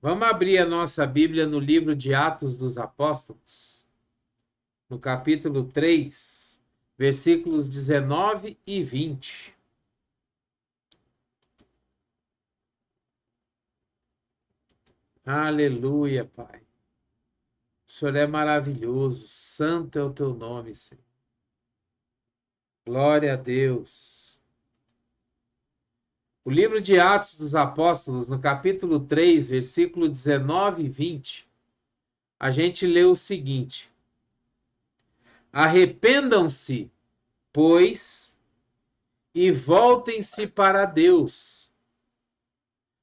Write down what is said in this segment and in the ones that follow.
Vamos abrir a nossa Bíblia no livro de Atos dos Apóstolos, no capítulo 3, versículos 19 e 20. Aleluia, Pai. O Senhor é maravilhoso, santo é o teu nome, Senhor. Glória a Deus. O livro de Atos dos Apóstolos, no capítulo 3, versículo 19 e 20, a gente lê o seguinte: Arrependam-se, pois, e voltem-se para Deus,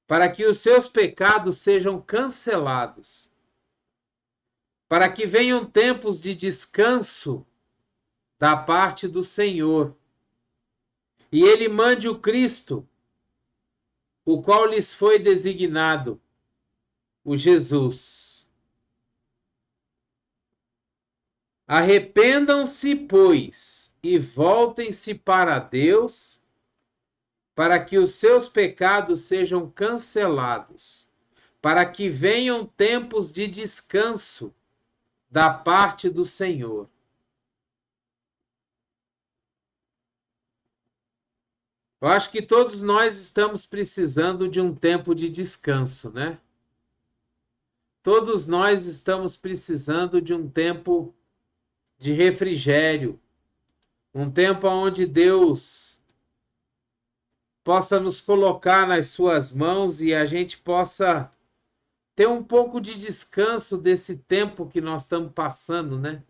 para que os seus pecados sejam cancelados, para que venham tempos de descanso da parte do Senhor, e ele mande o Cristo, o qual lhes foi designado, o Jesus. Arrependam-se, pois, e voltem-se para Deus, para que os seus pecados sejam cancelados, para que venham tempos de descanso da parte do Senhor. Eu acho que todos nós estamos precisando de um tempo de descanso, né? Todos nós estamos precisando de um tempo de refrigério, um tempo onde Deus possa nos colocar nas suas mãos e a gente possa ter um pouco de descanso desse tempo que nós estamos passando, né?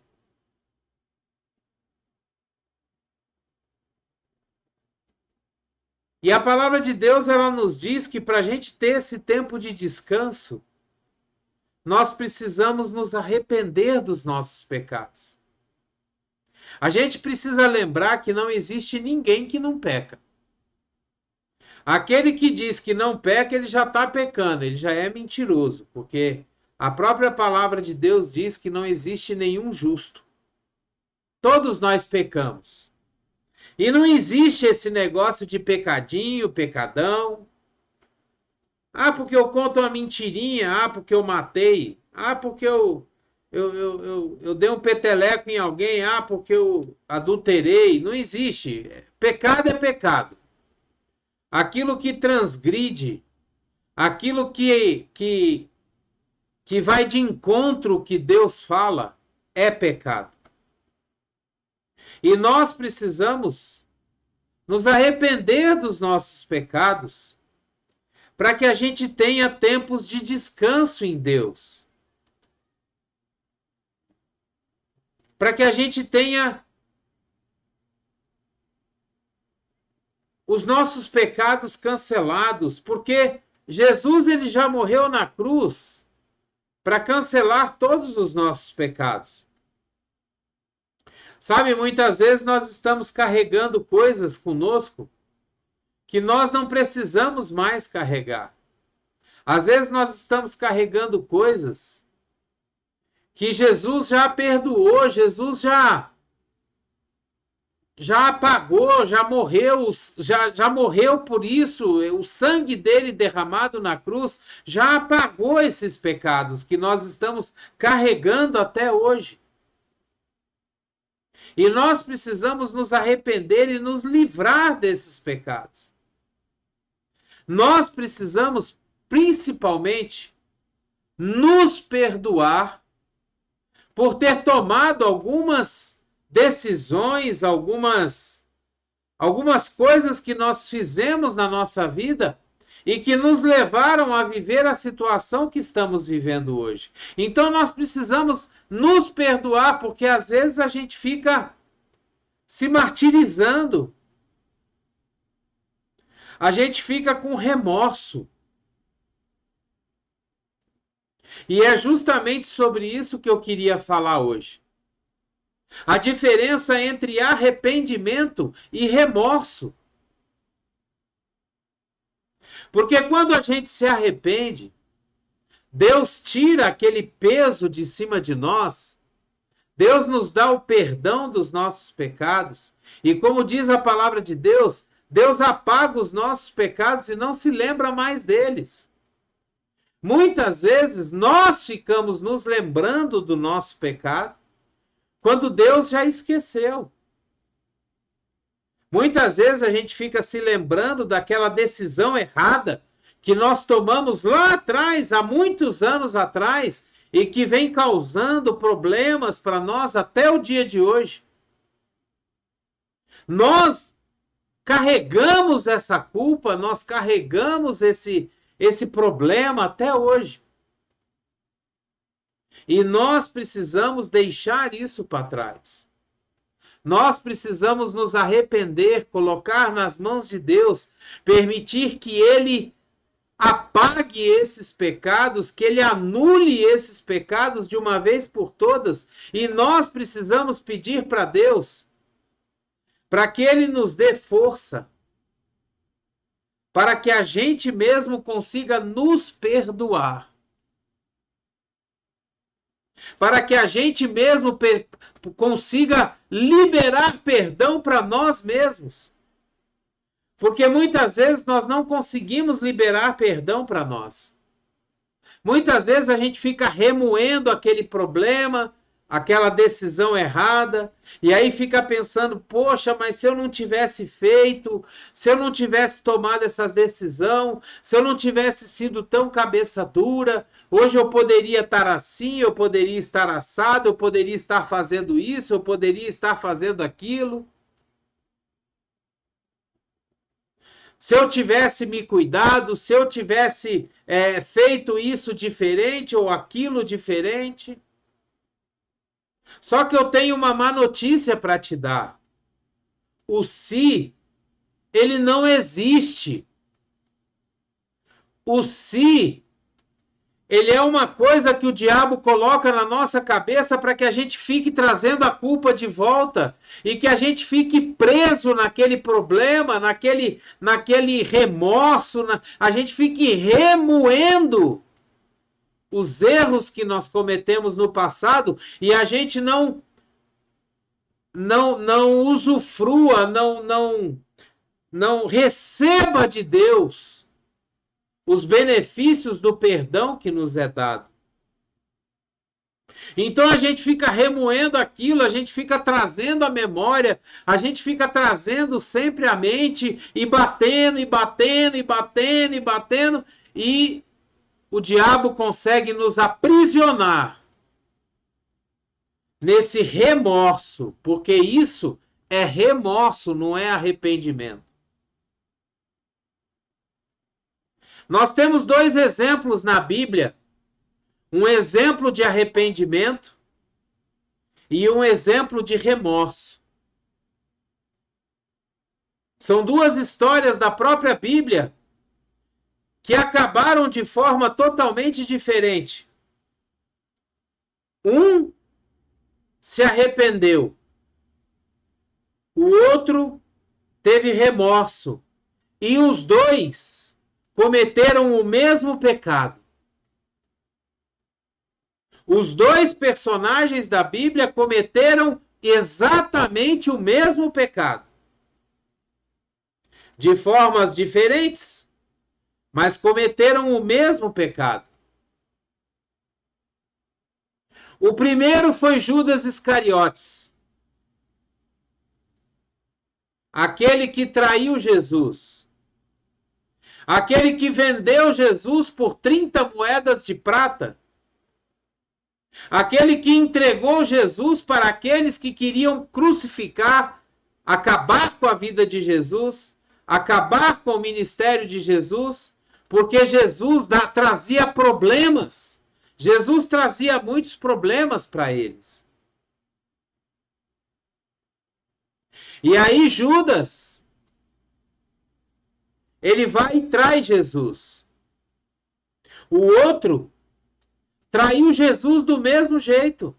E a palavra de Deus, ela nos diz que para a gente ter esse tempo de descanso, nós precisamos nos arrepender dos nossos pecados. A gente precisa lembrar que não existe ninguém que não peca. Aquele que diz que não peca, ele já está pecando, ele já é mentiroso, porque a própria palavra de Deus diz que não existe nenhum justo. Todos nós pecamos. E não existe esse negócio de pecadinho, pecadão. Ah, porque eu conto uma mentirinha. Ah, porque eu matei. Ah, porque eu dei um peteleco em alguém. Ah, porque eu adulterei. Não existe. Pecado é pecado. Aquilo que transgride, aquilo que vai de encontro ao que Deus fala, é pecado. E nós precisamos nos arrepender dos nossos pecados para que a gente tenha tempos de descanso em Deus. Para que a gente tenha os nossos pecados cancelados, porque Jesus ele já morreu na cruz para cancelar todos os nossos pecados. Sabe, muitas vezes nós estamos carregando coisas conosco que nós não precisamos mais carregar. Às vezes nós estamos carregando coisas que Jesus já perdoou, Jesus já apagou, já morreu por isso, o sangue dele derramado na cruz já apagou esses pecados que nós estamos carregando até hoje. E nós precisamos nos arrepender e nos livrar desses pecados. Nós precisamos, principalmente, nos perdoar por ter tomado algumas decisões, algumas coisas que nós fizemos na nossa vida e que nos levaram a viver a situação que estamos vivendo hoje. Então nós precisamos nos perdoar, porque às vezes a gente fica se martirizando. A gente fica com remorso. E é justamente sobre isso que eu queria falar hoje. A diferença entre arrependimento e remorso. Porque quando a gente se arrepende, Deus tira aquele peso de cima de nós, Deus nos dá o perdão dos nossos pecados, e como diz a palavra de Deus, Deus apaga os nossos pecados e não se lembra mais deles. Muitas vezes nós ficamos nos lembrando do nosso pecado quando Deus já esqueceu. Muitas vezes a gente fica se lembrando daquela decisão errada que nós tomamos lá atrás, há muitos anos atrás, e que vem causando problemas para nós até o dia de hoje. Nós carregamos essa culpa, nós carregamos esse problema até hoje. E nós precisamos deixar isso para trás. Nós precisamos nos arrepender, colocar nas mãos de Deus, permitir que Ele apague esses pecados, que Ele anule esses pecados de uma vez por todas. E nós precisamos pedir para Deus, para que Ele nos dê força, para que a gente mesmo consiga nos perdoar. Para que a gente mesmo consiga liberar perdão para nós mesmos. Porque muitas vezes nós não conseguimos liberar perdão para nós. Muitas vezes a gente fica remoendo aquele problema, aquela decisão errada, e aí fica pensando, poxa, mas se eu não tivesse feito, se eu não tivesse tomado essa decisão, se eu não tivesse sido tão cabeça dura, hoje eu poderia estar assim, eu poderia estar assado, eu poderia estar fazendo isso, eu poderia estar fazendo aquilo. Se eu tivesse me cuidado, se eu tivesse feito isso diferente ou aquilo diferente. Só que eu tenho uma má notícia para te dar. O se, ele não existe. O se, ele é uma coisa que o diabo coloca na nossa cabeça para que a gente fique trazendo a culpa de volta e que a gente fique preso naquele problema, naquele remorso, a gente fique remoendo os erros que nós cometemos no passado e a gente não usufrua, não receba de Deus os benefícios do perdão que nos é dado. Então a gente fica remoendo aquilo, a gente fica trazendo a memória, a gente fica trazendo sempre a mente e batendo, e batendo, e batendo, e batendo, e o diabo consegue nos aprisionar nesse remorso, porque isso é remorso, não é arrependimento. Nós temos dois exemplos na Bíblia, um exemplo de arrependimento e um exemplo de remorso. São duas histórias da própria Bíblia que acabaram de forma totalmente diferente. Um se arrependeu, o outro teve remorso, e os dois cometeram o mesmo pecado. Os dois personagens da Bíblia cometeram exatamente o mesmo pecado. De formas diferentes, mas cometeram o mesmo pecado. O primeiro foi Judas Iscariotes, aquele que traiu Jesus. Aquele que vendeu Jesus por 30 moedas de prata. Aquele que entregou Jesus para aqueles que queriam crucificar, acabar com a vida de Jesus, acabar com o ministério de Jesus, porque Jesus trazia problemas. Jesus trazia muitos problemas para eles. E aí Judas, ele vai e trai Jesus. O outro traiu Jesus do mesmo jeito.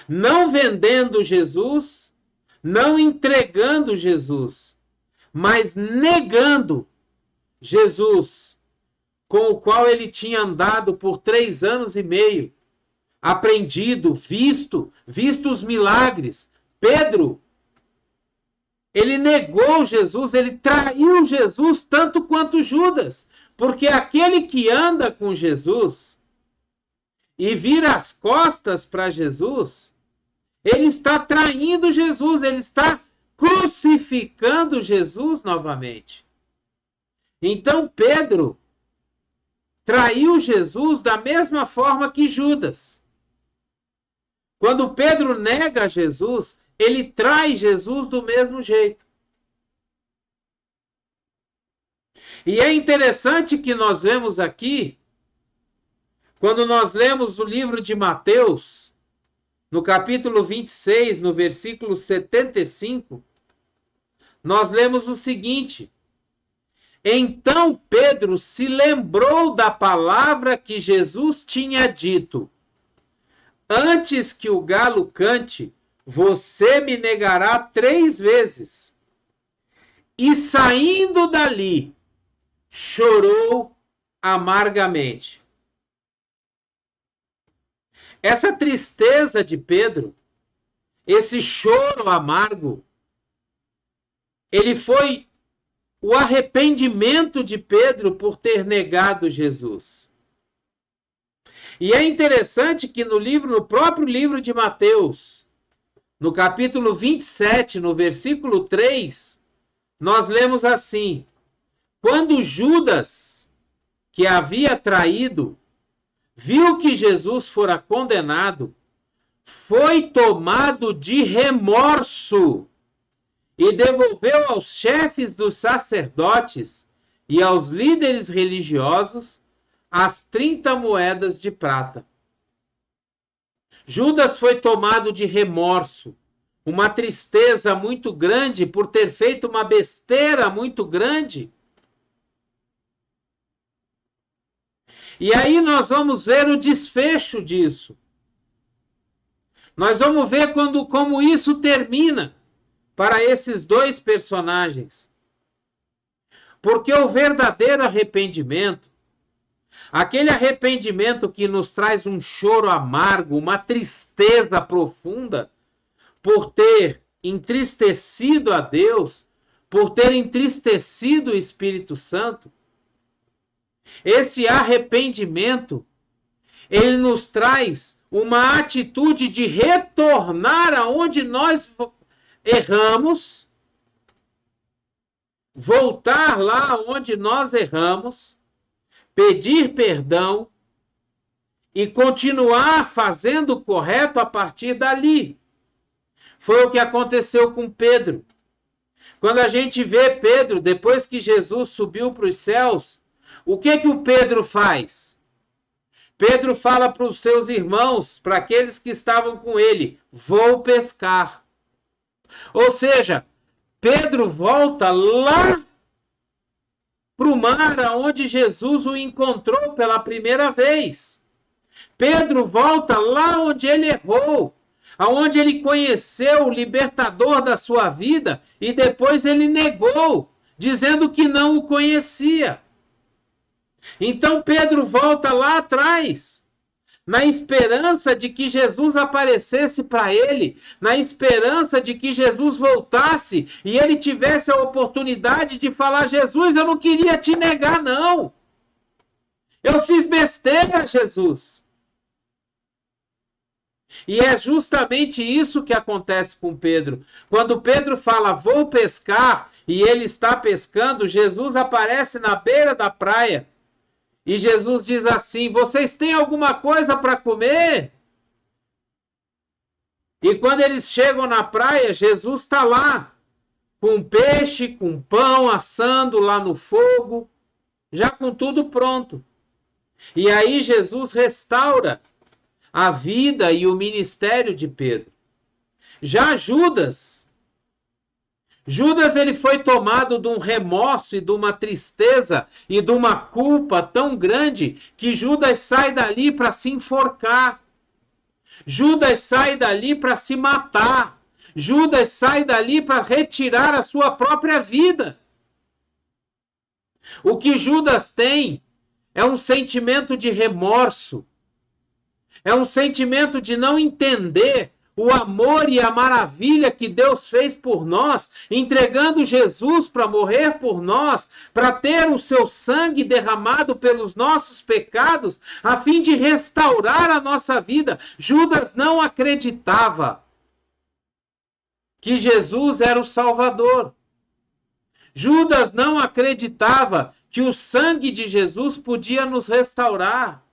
Não vendendo Jesus, não entregando Jesus, mas negando Jesus, com o qual ele tinha andado por 3 anos e meio, aprendido, visto os milagres. Pedro, ele negou Jesus, ele traiu Jesus tanto quanto Judas, Porque aquele que anda com Jesus e vira as costas para Jesus, ele está traindo Jesus, ele está crucificando Jesus novamente. Então Pedro traiu Jesus da mesma forma que Judas. Quando Pedro nega Jesus, ele trai Jesus do mesmo jeito. E é interessante que nós vemos aqui, quando nós lemos o livro de Mateus, no capítulo 26, no versículo 75, nós lemos o seguinte: então Pedro se lembrou da palavra que Jesus tinha dito: antes que o galo cante, você me negará 3 vezes. E saindo dali, chorou amargamente. Essa tristeza de Pedro, esse choro amargo, ele foi o arrependimento de Pedro por ter negado Jesus. E é interessante que no próprio livro de Mateus, no capítulo 27, no versículo 3, nós lemos assim: quando Judas, que havia traído, viu que Jesus fora condenado, foi tomado de remorso e devolveu aos chefes dos sacerdotes e aos líderes religiosos as 30 moedas de prata. Judas foi tomado de remorso, uma tristeza muito grande por ter feito uma besteira muito grande. E aí nós vamos ver o desfecho disso. Nós vamos ver como isso termina para esses 2 personagens. Porque o verdadeiro arrependimento, aquele arrependimento que nos traz um choro amargo, uma tristeza profunda, por ter entristecido a Deus, por ter entristecido o Espírito Santo, esse arrependimento, ele nos traz uma atitude de retornar aonde nós erramos, voltar lá onde nós erramos, pedir perdão e continuar fazendo o correto a partir dali. Foi o que aconteceu com Pedro. Quando a gente vê Pedro, depois que Jesus subiu para os céus, o que o Pedro faz? Pedro fala para os seus irmãos, para aqueles que estavam com ele: vou pescar. Ou seja, Pedro volta lá para o mar onde Jesus o encontrou pela primeira vez. Pedro volta lá onde ele errou, aonde ele conheceu o libertador da sua vida e depois ele negou, dizendo que não o conhecia. Então Pedro volta lá atrás, na esperança de que Jesus aparecesse para ele, na esperança de que Jesus voltasse e ele tivesse a oportunidade de falar: Jesus, eu não queria te negar, não. Eu fiz besteira, Jesus. E é justamente isso que acontece com Pedro. Quando Pedro fala: vou pescar, e ele está pescando, Jesus aparece na beira da praia. E Jesus diz assim: vocês têm alguma coisa para comer? E quando eles chegam na praia, Jesus está lá, com peixe, com pão, assando lá no fogo, já com tudo pronto. E aí Jesus restaura a vida e o ministério de Pedro. Já Judas ele foi tomado de um remorso e de uma tristeza e de uma culpa tão grande que Judas sai dali para se enforcar. Judas sai dali para se matar. Judas sai dali para retirar a sua própria vida. O que Judas tem é um sentimento de remorso. É um sentimento de não entender o amor e a maravilha que Deus fez por nós, entregando Jesus para morrer por nós, para ter o seu sangue derramado pelos nossos pecados, a fim de restaurar a nossa vida. Judas não acreditava que Jesus era o Salvador. Judas não acreditava que o sangue de Jesus podia nos restaurar.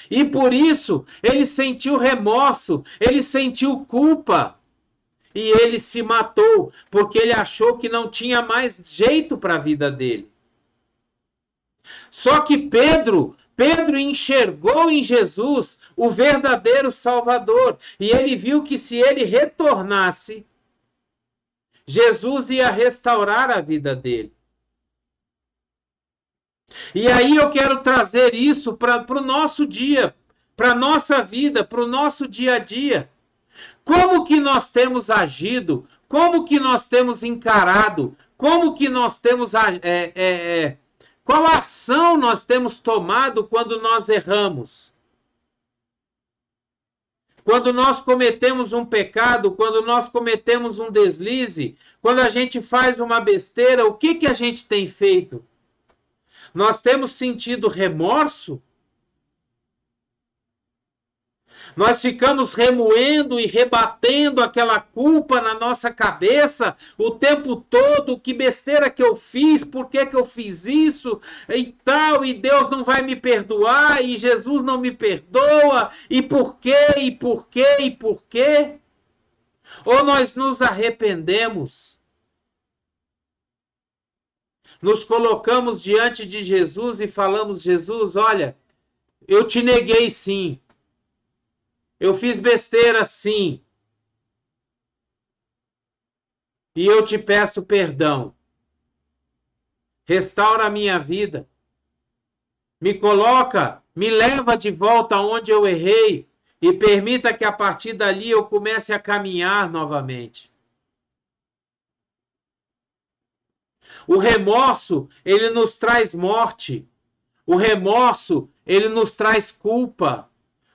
E por isso ele sentiu remorso, ele sentiu culpa. E ele se matou, porque ele achou que não tinha mais jeito para a vida dele. Só que Pedro enxergou em Jesus o verdadeiro Salvador. E ele viu que se ele retornasse, Jesus ia restaurar a vida dele. E aí eu quero trazer isso para o nosso dia, para a nossa vida, para o nosso dia a dia. Como que nós temos agido? Como que nós temos encarado? Como que nós temos... qual ação nós temos tomado quando nós erramos? Quando nós cometemos um pecado, quando nós cometemos um deslize, quando a gente faz uma besteira, o que a gente tem feito? Nós temos sentido remorso? Nós ficamos remoendo e rebatendo aquela culpa na nossa cabeça o tempo todo. Que besteira que eu fiz, por que eu fiz isso e tal, e Deus não vai me perdoar, e Jesus não me perdoa, e por quê, e por quê, e por quê? Ou nós nos arrependemos, nos colocamos diante de Jesus e falamos: Jesus, olha, eu te neguei sim. Eu fiz besteira sim. E eu te peço perdão. Restaura a minha vida. Me coloca, me leva de volta onde eu errei e permita que a partir dali eu comece a caminhar novamente. O remorso, ele nos traz morte. O remorso, ele nos traz culpa.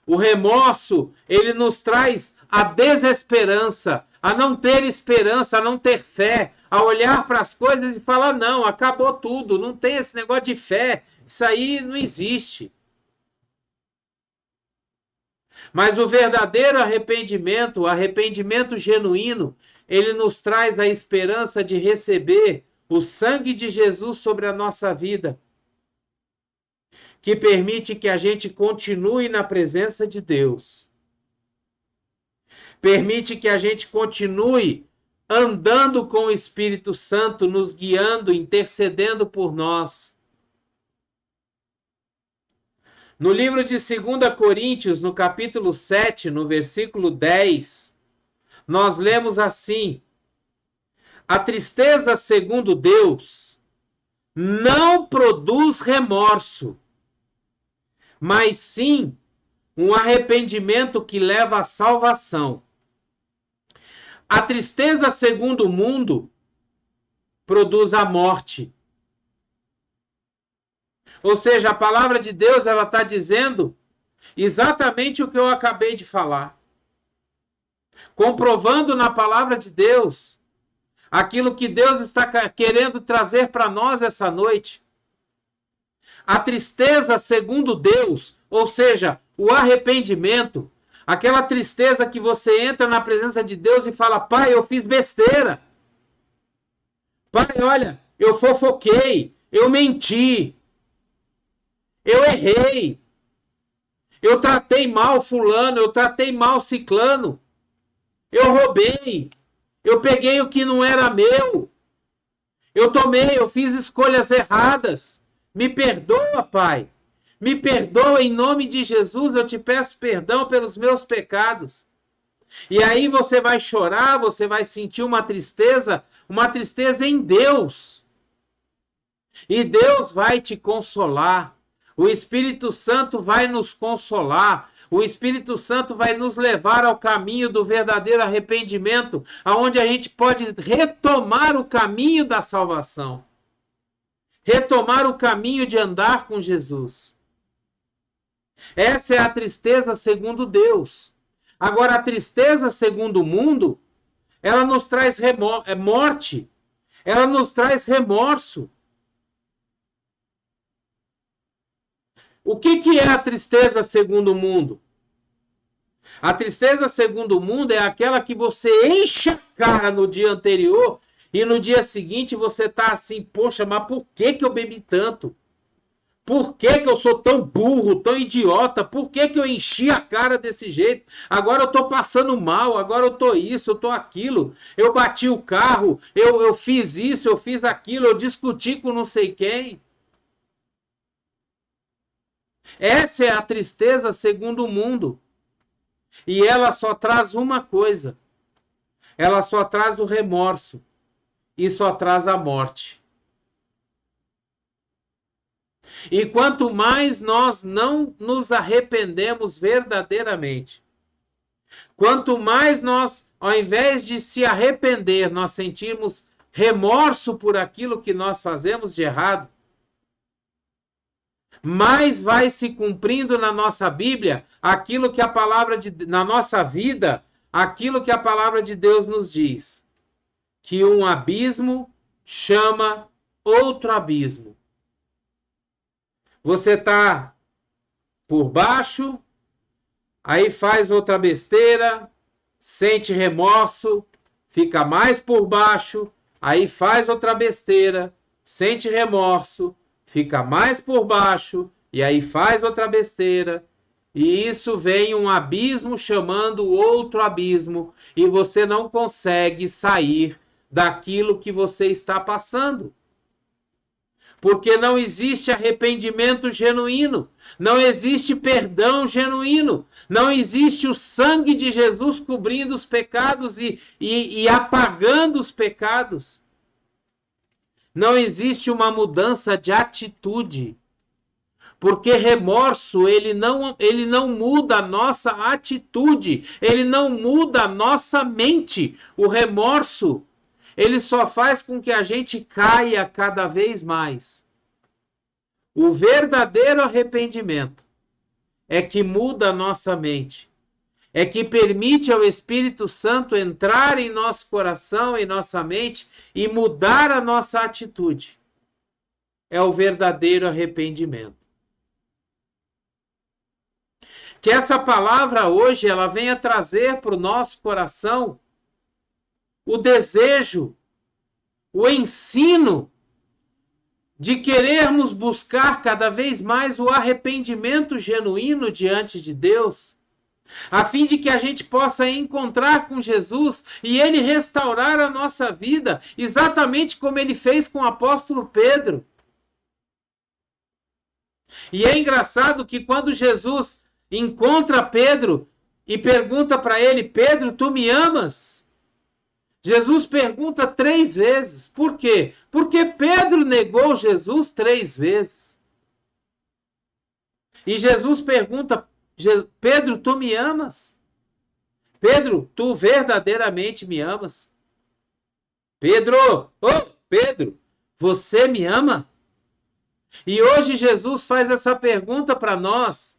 O remorso, ele nos traz a desesperança, a não ter esperança, a não ter fé, a olhar para as coisas e falar: não, acabou tudo, não tem esse negócio de fé, isso aí não existe. Mas o verdadeiro arrependimento, o arrependimento genuíno, ele nos traz a esperança de receber o sangue de Jesus sobre a nossa vida, que permite que a gente continue na presença de Deus. Permite que a gente continue andando com o Espírito Santo, nos guiando, intercedendo por nós. No livro de 2 Coríntios, no capítulo 7, no versículo 10, nós lemos assim: a tristeza, segundo Deus, não produz remorso, mas sim um arrependimento que leva à salvação. A tristeza, segundo o mundo, produz a morte. Ou seja, a palavra de Deus, ela está dizendo exatamente o que eu acabei de falar. Comprovando na palavra de Deus aquilo que Deus está querendo trazer para nós essa noite. A tristeza, segundo Deus, ou seja, o arrependimento, aquela tristeza que você entra na presença de Deus e fala: pai, eu fiz besteira. Pai, olha, eu fofoquei, eu menti, eu errei, eu tratei mal fulano, eu tratei mal ciclano, eu roubei, eu peguei o que não era meu, eu fiz escolhas erradas. Me perdoa, Pai. Me perdoa em nome de Jesus, eu te peço perdão pelos meus pecados. E aí você vai chorar, você vai sentir uma tristeza em Deus. E Deus vai te consolar. O Espírito Santo vai nos consolar. O Espírito Santo vai nos levar ao caminho do verdadeiro arrependimento, aonde a gente pode retomar o caminho da salvação. Retomar o caminho de andar com Jesus. Essa é a tristeza segundo Deus. Agora, a tristeza segundo o mundo, ela nos traz morte, ela nos traz remorso. O que é a tristeza segundo o mundo? A tristeza segundo o mundo é aquela que você enche a cara no dia anterior e no dia seguinte você está assim, poxa, mas por que eu bebi tanto? Por que eu sou tão burro, tão idiota? Por que eu enchi a cara desse jeito? Agora eu tô passando mal, agora eu tô isso, eu tô aquilo. Eu bati o carro, eu fiz isso, eu fiz aquilo, eu discuti com não sei quem. Essa é a tristeza segundo o mundo. E ela só traz uma coisa. Ela só traz o remorso. E só traz a morte. E quanto mais nós não nos arrependemos verdadeiramente, quanto mais nós, ao invés de se arrepender, nós sentimos remorso por aquilo que nós fazemos de errado, mais vai se cumprindo na nossa Bíblia aquilo que a palavra na nossa vida, aquilo que a palavra de Deus nos diz, que um abismo chama outro abismo. Você está por baixo, aí faz outra besteira, sente remorso, fica mais por baixo, aí faz outra besteira, sente remorso, fica mais por baixo, e aí faz outra besteira, e isso vem um abismo chamando outro abismo, e você não consegue sair daquilo que você está passando. Porque não existe arrependimento genuíno, não existe perdão genuíno, não existe o sangue de Jesus cobrindo os pecados e apagando os pecados. Não existe uma mudança de atitude, porque remorso ele não muda a nossa atitude, ele não muda a nossa mente. O remorso ele só faz com que a gente caia cada vez mais. O verdadeiro arrependimento é que muda a nossa mente, é que permite ao Espírito Santo entrar em nosso coração, em nossa mente e mudar a nossa atitude. É o verdadeiro arrependimento. Que essa palavra hoje ela venha trazer para o nosso coração o desejo, o ensino de querermos buscar cada vez mais o arrependimento genuíno diante de Deus, a fim de que a gente possa encontrar com Jesus e Ele restaurar a nossa vida, exatamente como Ele fez com o apóstolo Pedro. E é engraçado que quando Jesus encontra Pedro e pergunta para ele, Pedro, tu me amas? Jesus pergunta 3 vezes. Por quê? Porque Pedro negou Jesus 3 vezes. E Jesus pergunta, Pedro, tu me amas? Pedro, tu verdadeiramente me amas? Pedro, Pedro, você me ama? E hoje Jesus faz essa pergunta para nós.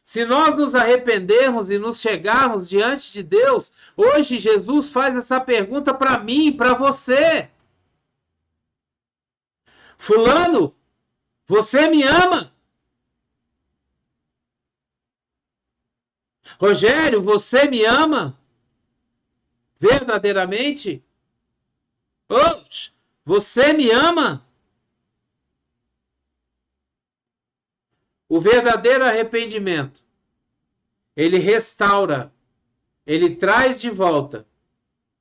Se nós nos arrependermos e nos chegarmos diante de Deus, hoje Jesus faz essa pergunta para mim e para você. Fulano, você me ama? Rogério, você me ama? Verdadeiramente? Você me ama? O verdadeiro arrependimento, ele restaura, ele traz de volta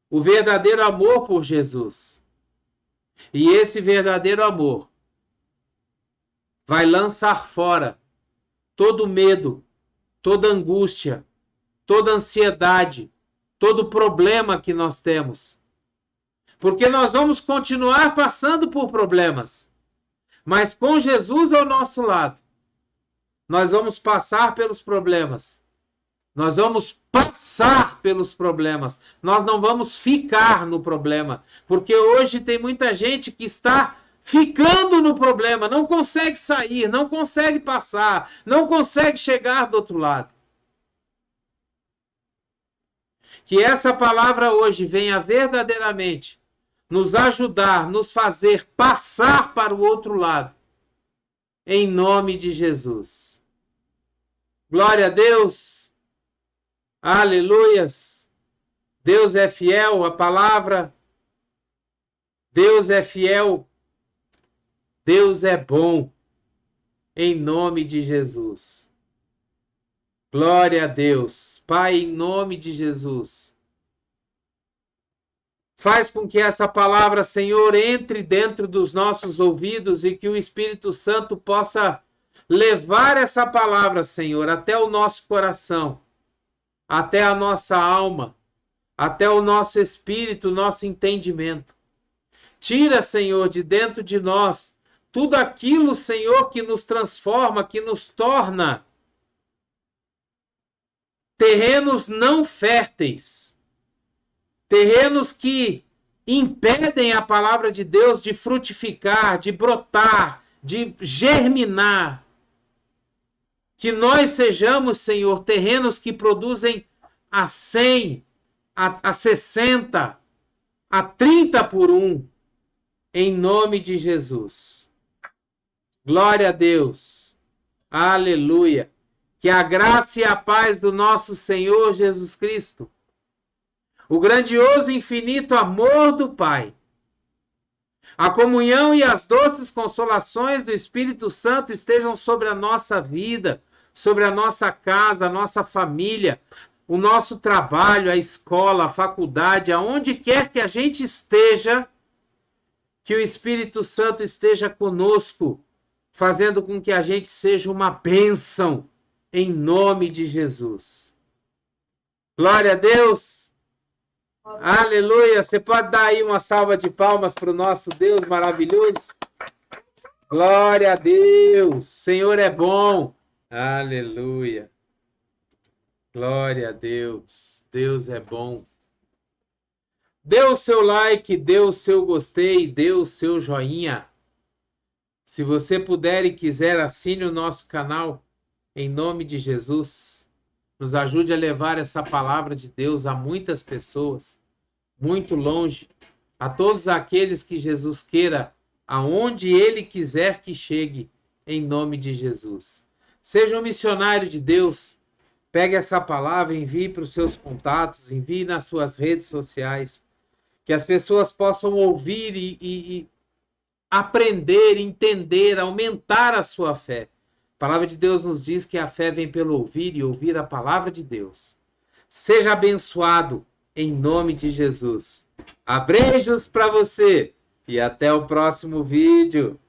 o verdadeiro amor por Jesus. E esse verdadeiro amor vai lançar fora todo medo, toda angústia, toda ansiedade, todo problema que nós temos. Porque nós vamos continuar passando por problemas, mas com Jesus ao nosso lado, nós vamos passar pelos problemas. Nós vamos passar pelos problemas. Nós não vamos ficar no problema. Porque hoje tem muita gente que está ficando no problema, não consegue sair, não consegue passar, não consegue chegar do outro lado. Que essa palavra hoje venha verdadeiramente nos ajudar, nos fazer passar para o outro lado. Em nome de Jesus. Glória a Deus. Aleluias. Deus é fiel, a palavra. Deus é fiel. Deus é bom. Em nome de Jesus. Glória a Deus. Pai, em nome de Jesus. Faz com que essa palavra, Senhor, entre dentro dos nossos ouvidos e que o Espírito Santo possa levar essa palavra, Senhor, até o nosso coração, até a nossa alma, até o nosso espírito, o nosso entendimento. Tira, Senhor, de dentro de nós tudo aquilo, Senhor, que nos transforma, que nos torna terrenos não férteis. Terrenos que impedem a palavra de Deus de frutificar, de brotar, de germinar. Que nós sejamos, Senhor, terrenos que produzem a 100, a 60, a 30 por 1, em nome de Jesus. Glória a Deus. Aleluia. Que a graça e a paz do nosso Senhor Jesus Cristo, o grandioso e infinito amor do Pai, a comunhão e as doces consolações do Espírito Santo estejam sobre a nossa vida, sobre a nossa casa, a nossa família, o nosso trabalho, a escola, a faculdade, aonde quer que a gente esteja, que o Espírito Santo esteja conosco, fazendo com que a gente seja uma bênção, em nome de Jesus. Glória a Deus. Aleluia! Você pode dar aí uma salva de palmas para o nosso Deus maravilhoso? Glória a Deus! Senhor é bom! Aleluia! Glória a Deus! Deus é bom! Dê o seu like, dê o seu gostei, dê o seu joinha. Se você puder e quiser, assine o nosso canal, em nome de Jesus. Nos ajude a levar essa palavra de Deus a muitas pessoas, muito longe, a todos aqueles que Jesus queira, aonde Ele quiser que chegue, em nome de Jesus. Seja um missionário de Deus, pegue essa palavra, envie para os seus contatos, envie nas suas redes sociais, que as pessoas possam ouvir e aprender, entender, aumentar a sua fé. A palavra de Deus nos diz que a fé vem pelo ouvir e ouvir a palavra de Deus. Seja abençoado em nome de Jesus. Abreijos para você e até o próximo vídeo.